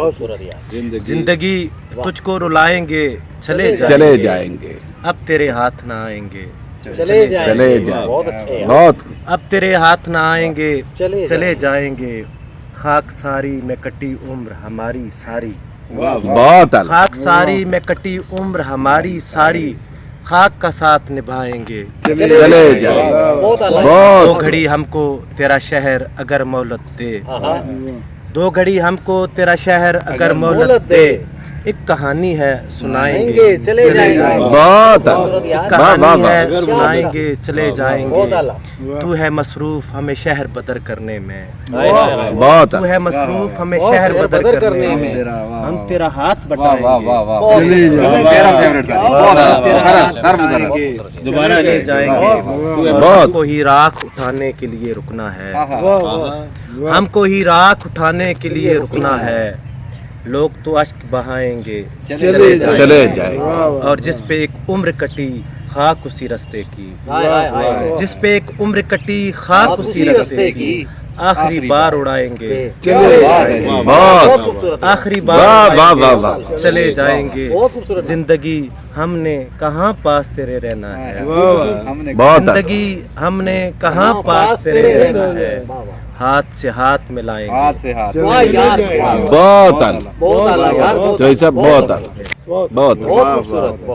खूबसूरत यार। जिंदगी तुझको रुलाएंगे चले जाएंगे, अब तेरे हाथ ना आएंगे चले जाएंगे। बहुत अच्छे यार। बहुत अब तेरे हाथ ना आएंगे चले जाएंगे। खाक सारी में कटी उम्र हमारी सारी, बहुत अलग। खाक सारी में कटी उम्र हमारी सारी, खाक का साथ निभाएंगे चले जाएंगे। बहुत अलग। दो बहुत घड़ी हमको तेरा शहर अगर मोहलत दे, हाँ, दो घड़ी हमको तेरा शहर अगर मोहलत दे, एक कहानी है सुनाएंगे चले जाएंगे। बहुत खूबसूरत यार। एक वाह, वाह, कहानी वाह। है सुनाएंगे चले बहुत जाएंगे। अलग। तू है मसरूफ हमें शहर बदर करने में, हाय, हाय, हाय। बहुत तू अलग। है मसरूफ हमें बहुत शहर शहर बदर करने में, हम तेरा हाथ बटाएंगे, दोबारा ले जाएंगे। बहुत। हमको ही राख उठाने के लिए रुकना है, हमको ही राख उठाने के लिए रुकना है। लोग तो अश्क बहाएंगे चले जाएंगे। और जिस पे एक उम्र कटी खाक उसी रास्ते की, हाय, हाय, हाय। जिस पे एक उम्र कटी खाक उसी रास्ते की, आखिरी बार उड़ाएंगे बहुत खूबसूरत। आखिरी वाह, बार वाह, उड़ाएंगे, वाह, वाह। चले जाएंगे। बहुत खूबसूरत। जिंदगी हमने कहाँ पास तेरे रहना है, बहुत अलग। जिंदगी हमने कहाँ पास तेरे रहना है, हाथ से हाथ मिलाएंगे। वाह यार, बहुत अलग। बहुत अलग यार। जैसा बहुत अलग, बहुत अलग। बहुत खूबसूरत।